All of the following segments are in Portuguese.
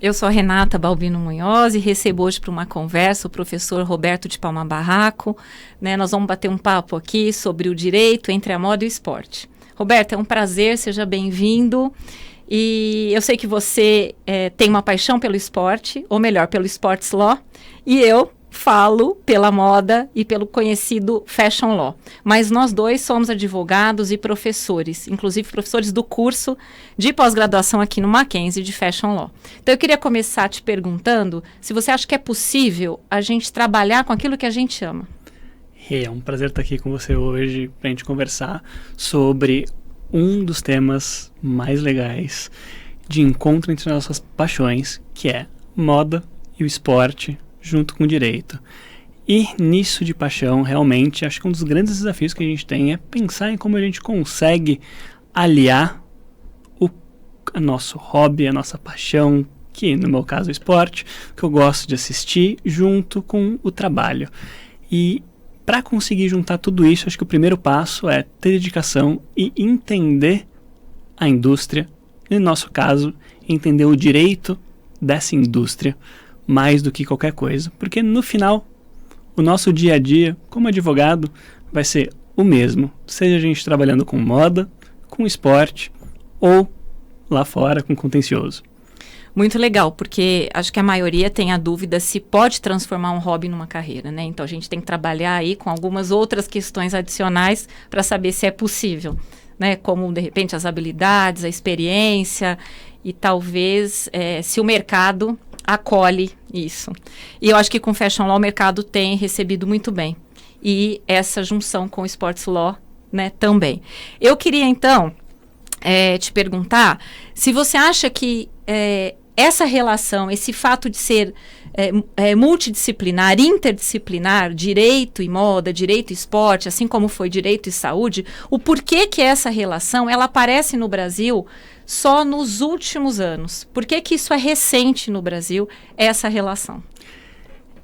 Eu sou a Renata Balbino Munhoz e recebo hoje para uma conversa o professor Roberto de Palma Barraco. Nós vamos bater um papo aqui sobre o direito entre a moda e o esporte. Roberto, é um prazer, seja bem-vindo. E eu sei que você tem uma paixão pelo esporte, ou melhor, pelo Sports Law, e eu falo pela moda e pelo conhecido Fashion Law. Mas nós dois somos advogados e professores, inclusive professores do curso de pós-graduação aqui no Mackenzie de Fashion Law. Então eu queria começar te perguntando se você acha que é possível a gente trabalhar com aquilo que a gente ama. É um prazer estar aqui com você hoje para a gente conversar sobre um dos temas mais legais de encontro entre nossas paixões, que é moda e o esporte, junto com o direito. E nisso de paixão, realmente, acho que um dos grandes desafios que a gente tem é pensar em como a gente consegue aliar o nosso hobby, a nossa paixão, que no meu caso é o esporte, que eu gosto de assistir, junto com o trabalho. E para conseguir juntar tudo isso, acho que o primeiro passo é ter dedicação e entender a indústria, e no nosso caso, entender o direito dessa indústria, mais do que qualquer coisa, porque no final o nosso dia a dia como advogado vai ser o mesmo, seja a gente trabalhando com moda, com esporte ou lá fora com contencioso. Muito legal, porque acho que a maioria tem a dúvida se pode transformar um hobby numa carreira, né? Então a gente tem que trabalhar aí com algumas outras questões adicionais para saber se é possível, né? Como de repente as habilidades, a experiência e talvez se o mercado acolhe isso. E eu acho que com Fashion Law o mercado tem recebido muito bem. E essa junção com o Sports Law, né, também. Eu queria, então, te perguntar se você acha que essa relação, esse fato de ser multidisciplinar, interdisciplinar, direito e moda, direito e esporte, assim como foi direito e saúde, o porquê que essa relação, ela aparece no Brasil só nos últimos anos? Por que que isso é recente no Brasil, essa relação?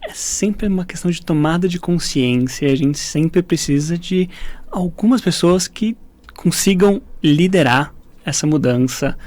É sempre uma questão de tomada de consciência. A gente sempre precisa de algumas pessoas que consigam liderar essa mudança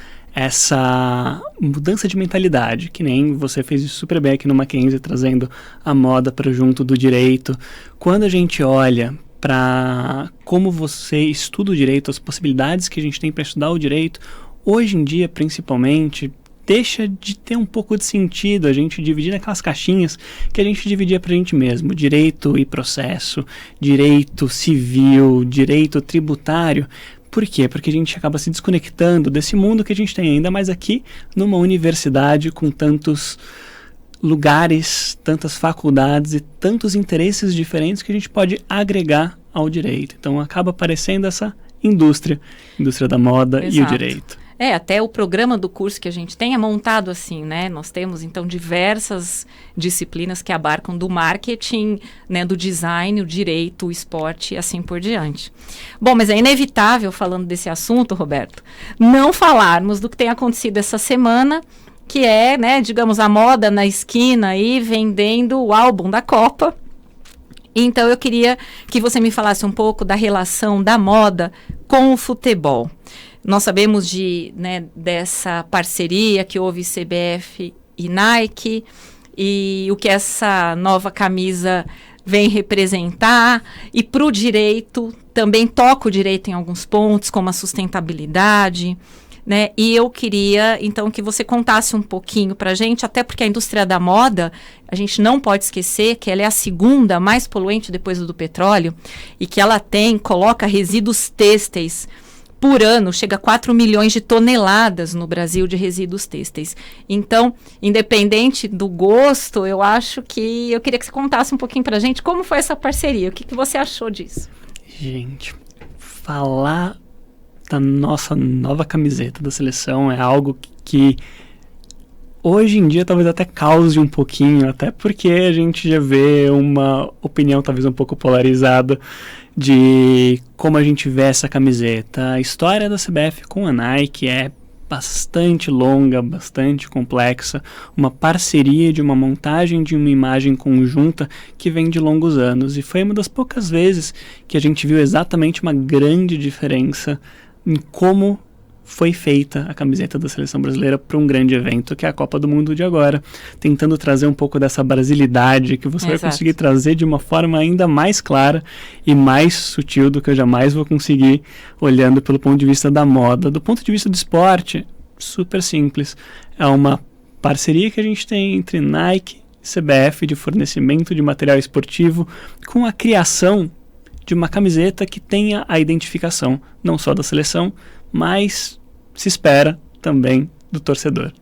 de mentalidade, que nem você fez isso super bem aqui no Mackenzie, trazendo a moda para junto do direito. Quando a gente olha para como você estuda o direito, as possibilidades que a gente tem para estudar o direito, hoje em dia, principalmente, deixa de ter um pouco de sentido a gente dividir naquelas caixinhas que a gente dividia pra gente mesmo, direito e processo, direito civil, direito tributário. Por quê? Porque a gente acaba se desconectando desse mundo que a gente tem, ainda mais aqui numa universidade com tantos lugares, tantas faculdades e tantos interesses diferentes que a gente pode agregar ao direito. Então acaba aparecendo essa indústria da moda. Exato. E o direito. Até o programa do curso que a gente tem é montado assim, né? Nós temos, então, diversas disciplinas que abarcam do marketing, né, do design, o direito, o esporte e assim por diante. Bom, mas é inevitável, falando desse assunto, Roberto, não falarmos do que tem acontecido essa semana, que é, né, digamos, a moda na esquina aí, vendendo o álbum da Copa. Então, eu queria que você me falasse um pouco da relação da moda com o futebol. Nós sabemos dessa parceria que houve CBF e Nike e o que essa nova camisa vem representar. E para o direito, também toca o direito em alguns pontos, como a sustentabilidade, né? E eu queria, então, que você contasse um pouquinho para a gente, até porque a indústria da moda, a gente não pode esquecer que ela é a segunda mais poluente depois do petróleo e que ela coloca resíduos têxteis por ano, chega a 4 milhões de toneladas no Brasil de resíduos têxteis. Então, independente do gosto, eu queria que você contasse um pouquinho pra gente como foi essa parceria, o que você achou disso? Gente, falar da nossa nova camiseta da seleção é algo que hoje em dia talvez até cause um pouquinho, até porque a gente já vê uma opinião talvez um pouco polarizada de como a gente vê essa camiseta. A história da CBF com a Nike é bastante longa, bastante complexa, uma parceria de uma montagem de uma imagem conjunta que vem de longos anos, e foi uma das poucas vezes que a gente viu exatamente uma grande diferença em como foi feita a camiseta da seleção brasileira para um grande evento, que é a Copa do Mundo de agora, tentando trazer um pouco dessa brasilidade que você vai conseguir trazer de uma forma ainda mais clara e mais sutil do que eu jamais vou conseguir olhando pelo ponto de vista da moda. Do ponto de vista do esporte, super simples. É uma parceria que a gente tem entre Nike e CBF de fornecimento de material esportivo com a criação de uma camiseta que tenha a identificação não só da seleção, mas se espera também do torcedor.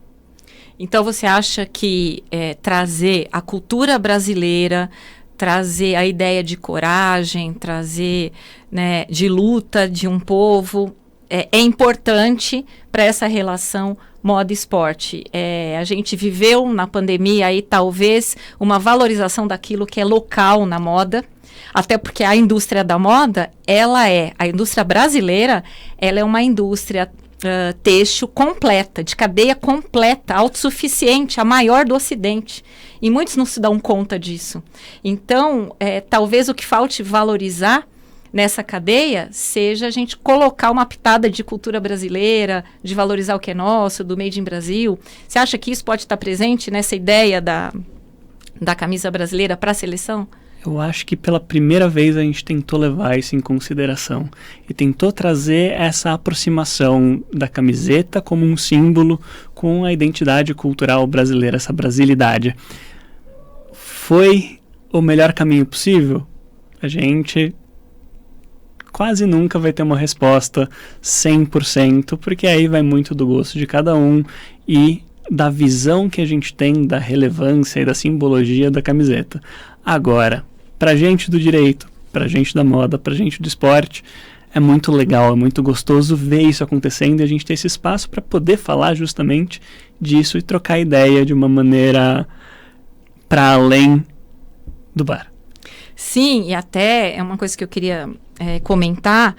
Então você acha que trazer a cultura brasileira, trazer a ideia de coragem, trazer, né, de luta de um povo, é importante para essa relação moda e esporte. A gente viveu na pandemia aí talvez uma valorização daquilo que é local na moda, até porque a indústria da moda, a indústria brasileira, ela é uma indústria têxtil completa, de cadeia completa, autossuficiente, a maior do Ocidente. E muitos não se dão conta disso. Então, talvez o que falte valorizar nessa cadeia seja a gente colocar uma pitada de cultura brasileira, de valorizar o que é nosso, do Made in Brasil. Você acha que isso pode estar presente nessa ideia da camisa brasileira para a seleção? Eu acho que pela primeira vez a gente tentou levar isso em consideração e tentou trazer essa aproximação da camiseta como um símbolo com a identidade cultural brasileira, essa brasilidade. Foi o melhor caminho possível? A gente quase nunca vai ter uma resposta 100%, porque aí vai muito do gosto de cada um e da visão que a gente tem da relevância e da simbologia da camiseta. Agora, pra gente do direito, pra gente da moda, pra gente do esporte, é muito legal, é muito gostoso ver isso acontecendo e a gente ter esse espaço para poder falar justamente disso e trocar ideia de uma maneira para além do bar. Sim, e até é uma coisa que eu queria comentar.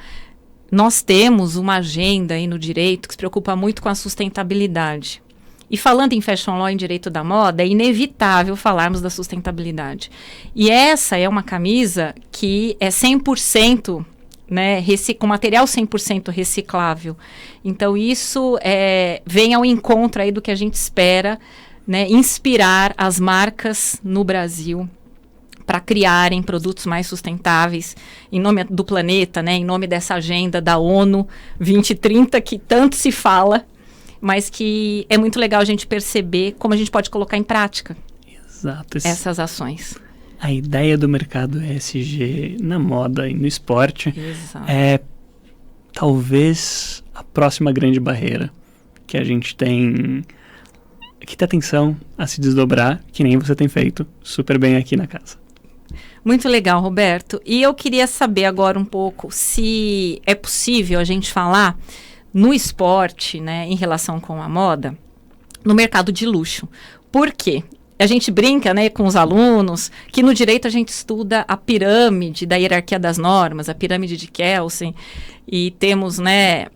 Nós temos uma agenda aí no direito que se preocupa muito com a sustentabilidade. E falando em fashion law, em direito da moda, é inevitável falarmos da sustentabilidade. E essa é uma camisa que é 100%, né, com material 100% reciclável. Então, isso vem ao encontro aí do que a gente espera, né, inspirar as marcas no Brasil para criarem produtos mais sustentáveis em nome do planeta, né, em nome dessa agenda da ONU 2030 que tanto se fala, mas que é muito legal a gente perceber como a gente pode colocar em prática. Exato. Essas ações. A ideia do mercado ESG na moda e no esporte é talvez a próxima grande barreira que a gente tem que ter atenção a se desdobrar, que nem você tem feito super bem aqui na casa. Muito legal, Roberto. E eu queria saber agora um pouco se é possível a gente falar no esporte, né, em relação com a moda, no mercado de luxo. Por quê? A gente brinca, né, com os alunos que no direito a gente estuda a pirâmide da hierarquia das normas, a pirâmide de Kelsen, e temos, né,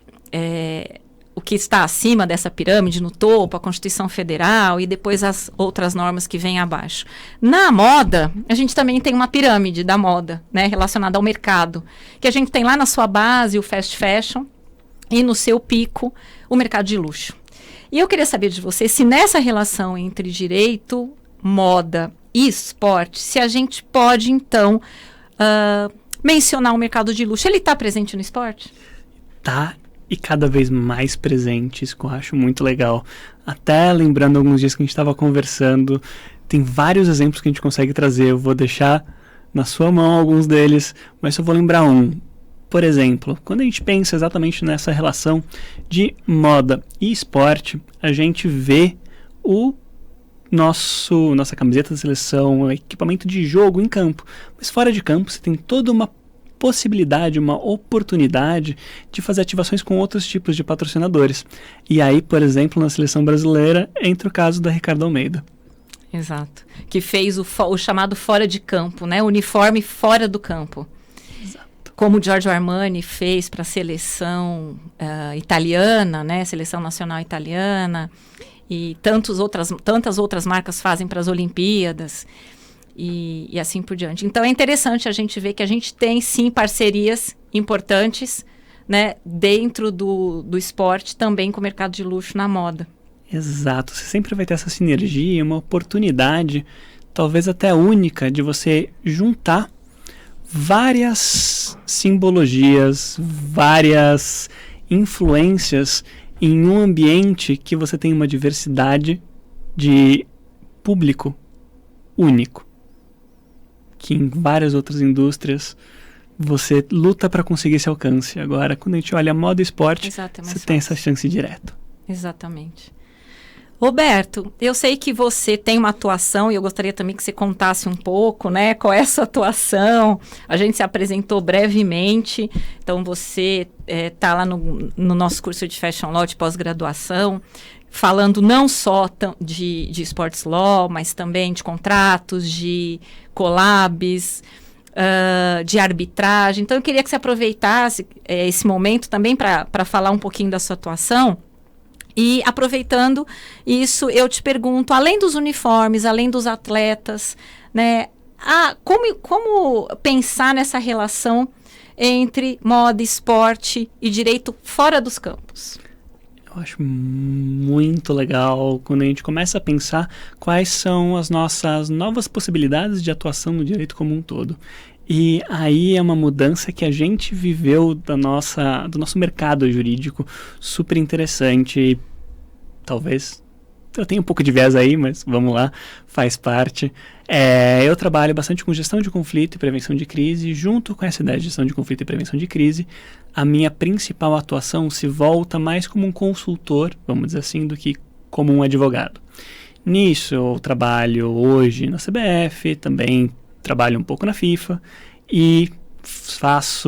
o que está acima dessa pirâmide, no topo, a Constituição Federal, e depois as outras normas que vêm abaixo. Na moda, a gente também tem uma pirâmide da moda, né, relacionada ao mercado, que a gente tem lá na sua base o fast fashion, e no seu pico, o mercado de luxo. E eu queria saber de você se nessa relação entre direito, moda e esporte, se a gente pode, então, mencionar o mercado de luxo. Ele está presente no esporte? Tá, e cada vez mais presente, isso que eu acho muito legal. Até lembrando alguns dias que a gente estava conversando, tem vários exemplos que a gente consegue trazer. Eu vou deixar na sua mão alguns deles, mas só vou lembrar um. Por exemplo, quando a gente pensa exatamente nessa relação de moda e esporte, a gente vê nossa camiseta da seleção, o equipamento de jogo em campo. Mas fora de campo você tem toda uma possibilidade, uma oportunidade de fazer ativações com outros tipos de patrocinadores. E aí, por exemplo, na seleção brasileira, entra o caso da Ricardo Almeida. Exato. Que fez o chamado fora de campo, né? O uniforme fora do campo. Como o Giorgio Armani fez para a seleção italiana, né, seleção nacional italiana, e tantas outras marcas fazem para as Olimpíadas, e assim por diante. Então é interessante a gente ver que a gente tem sim parcerias importantes né, dentro do esporte, também com o mercado de luxo na moda. Exato, você sempre vai ter essa sinergia, uma oportunidade, talvez até única, de você juntar várias simbologias, várias influências em um ambiente que você tem uma diversidade de público único, que em várias outras indústrias você luta para conseguir esse alcance. Agora, quando a gente olha moda e esporte, você tem essa chance direto. Exatamente. Roberto, eu sei que você tem uma atuação e eu gostaria também que você contasse um pouco, né, qual é essa atuação. A gente se apresentou brevemente, então você está lá no nosso curso de Fashion Law de pós-graduação, falando não só de Sports Law, mas também de contratos, de collabs, de arbitragem. Então eu queria que você aproveitasse esse momento também para falar um pouquinho da sua atuação. E aproveitando isso, eu te pergunto, além dos uniformes, além dos atletas, né, como pensar nessa relação entre moda, esporte e direito fora dos campos? Eu acho muito legal quando a gente começa a pensar quais são as nossas novas possibilidades de atuação no direito como um todo. E aí é uma mudança que a gente viveu do nosso mercado jurídico, super interessante. Talvez eu tenha um pouco de viés aí, mas vamos lá, faz parte. Eu trabalho bastante com gestão de conflito e prevenção de crise. Junto com essa ideia de gestão de conflito e prevenção de crise, a minha principal atuação se volta mais como um consultor, vamos dizer assim, do que como um advogado. Nisso eu trabalho hoje na CBF, também trabalho um pouco na FIFA e faço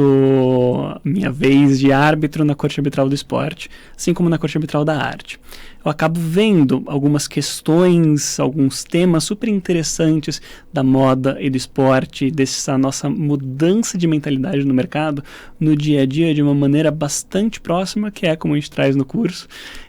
minha vez de árbitro na Corte Arbitral do Esporte, assim como na Corte Arbitral da Arte. Eu acabo vendo algumas questões, alguns temas super interessantes da moda e do esporte, dessa nossa mudança de mentalidade no mercado, no dia a dia, de uma maneira bastante próxima, que é como a gente traz no curso,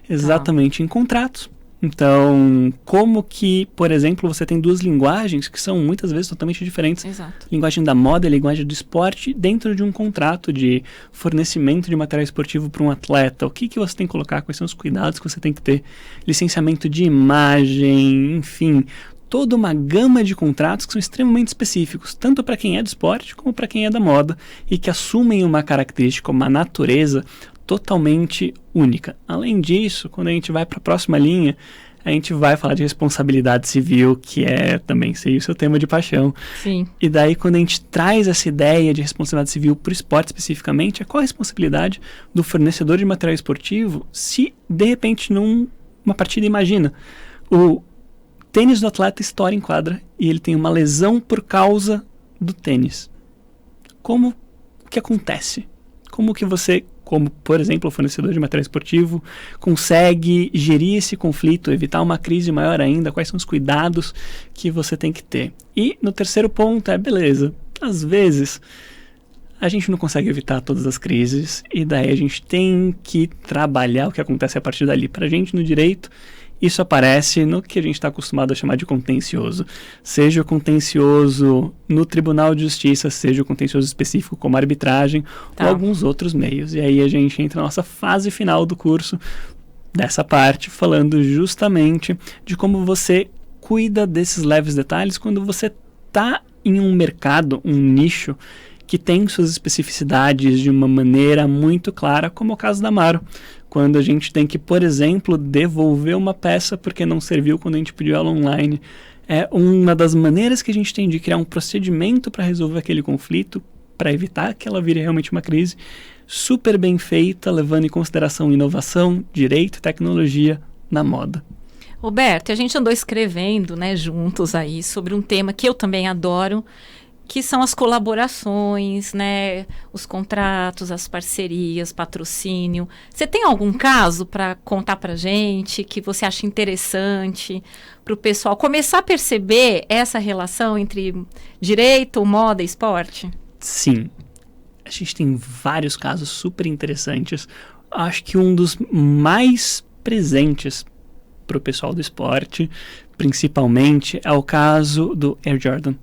exatamente em contratos. Então, como que, por exemplo, você tem duas linguagens que são muitas vezes totalmente diferentes. Exato. Linguagem da moda e linguagem do esporte dentro de um contrato de fornecimento de material esportivo para um atleta. O que você tem que colocar, quais são os cuidados que você tem que ter, licenciamento de imagem, enfim, toda uma gama de contratos que são extremamente específicos, tanto para quem é do esporte como para quem é da moda, e que assumem uma característica, uma natureza totalmente única. Além disso, quando a gente vai para a próxima linha, a gente vai falar de responsabilidade civil, que é também o seu tema de paixão. Sim. E daí, quando a gente traz essa ideia de responsabilidade civil para o esporte especificamente, qual a responsabilidade do fornecedor de material esportivo se, de repente, numa partida, imagina, o tênis do atleta estoura em quadra e ele tem uma lesão por causa do tênis. Como que acontece? Como que você, como, por exemplo, o fornecedor de material esportivo, consegue gerir esse conflito, evitar uma crise maior ainda? Quais são os cuidados que você tem que ter? E no terceiro ponto beleza, às vezes a gente não consegue evitar todas as crises e daí a gente tem que trabalhar o que acontece a partir dali. Para a gente no direito, isso aparece no que a gente está acostumado a chamar de contencioso. Seja o contencioso no Tribunal de Justiça, seja o contencioso específico como arbitragem, ou alguns outros meios. E aí a gente entra na nossa fase final do curso, dessa parte, falando justamente de como você cuida desses leves detalhes quando você está em um mercado, um nicho, que tem suas especificidades de uma maneira muito clara, como é o caso da Amaro. Quando a gente tem que, por exemplo, devolver uma peça porque não serviu quando a gente pediu ela online. É uma das maneiras que a gente tem de criar um procedimento para resolver aquele conflito, para evitar que ela vire realmente uma crise, super bem feita, levando em consideração inovação, direito e tecnologia na moda. Roberto, a gente andou escrevendo, né, juntos aí sobre um tema que eu também adoro, que são as colaborações, né, os contratos, as parcerias, patrocínio. Você tem algum caso para contar para gente que você acha interessante para o pessoal começar a perceber essa relação entre direito, moda e esporte? Sim, a gente tem vários casos super interessantes. Acho que um dos mais presentes para o pessoal do esporte, principalmente, é o caso do Air Jordan.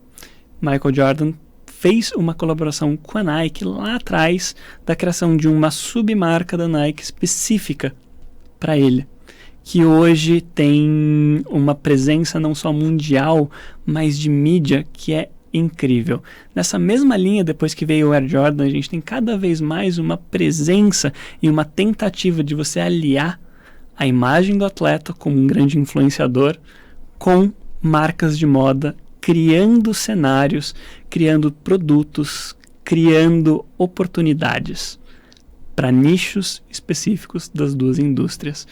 Michael Jordan fez uma colaboração com a Nike lá atrás da criação de uma submarca da Nike específica para ele, que hoje tem uma presença não só mundial, mas de mídia que é incrível. Nessa mesma linha, depois que veio o Air Jordan, a gente tem cada vez mais uma presença e uma tentativa de você aliar a imagem do atleta como um grande influenciador com marcas de moda, criando cenários, criando produtos, criando oportunidades para nichos específicos das duas indústrias.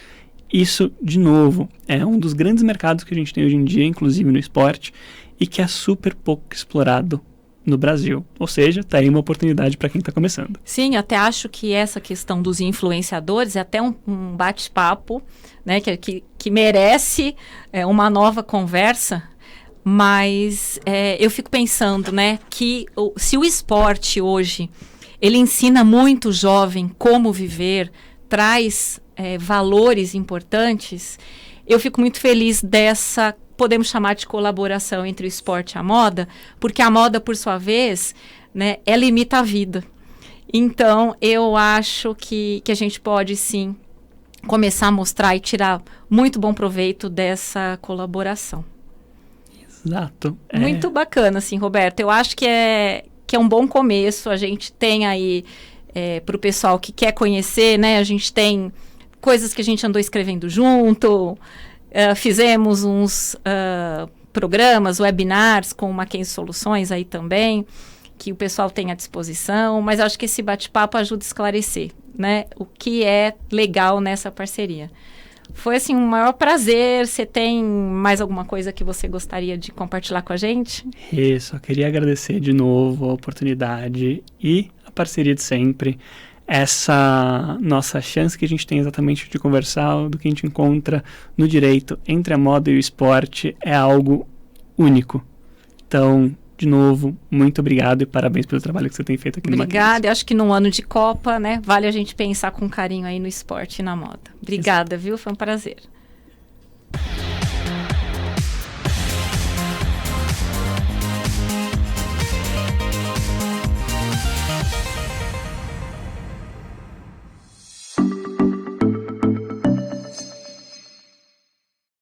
Isso, de novo, é um dos grandes mercados que a gente tem hoje em dia, inclusive no esporte, e que é super pouco explorado no Brasil. Ou seja, está aí uma oportunidade para quem está começando. Sim, até acho que essa questão dos influenciadores é até um bate-papo, né, que merece uma nova conversa, mas eu fico pensando, né, que se o esporte hoje ele ensina muito o jovem como viver, traz valores importantes, eu fico muito feliz dessa, podemos chamar de colaboração entre o esporte e a moda, porque a moda, por sua vez, né, ela imita a vida. Então, eu acho que a gente pode, sim, começar a mostrar e tirar muito bom proveito dessa colaboração. Exato. Muito bacana, assim, Roberto. Eu acho que é um bom começo. A gente tem aí, para o pessoal que quer conhecer, né, a gente tem coisas que a gente andou escrevendo junto, fizemos uns programas, webinars com o Mackenzie Soluções aí também, que o pessoal tem à disposição, mas acho que esse bate-papo ajuda a esclarecer, né, o que é legal nessa parceria. Foi, assim, um maior prazer. Você tem mais alguma coisa que você gostaria de compartilhar com a gente? Só queria agradecer de novo a oportunidade e a parceria de sempre. Essa nossa chance que a gente tem exatamente de conversar do que a gente encontra no direito entre a moda e o esporte é algo único. Então, de novo, muito obrigado e parabéns pelo trabalho que você tem feito aqui no Mackenzie. Obrigada. Eu acho que num ano de Copa, né, vale a gente pensar com carinho aí no esporte e na moda. Obrigada, viu? Foi um prazer.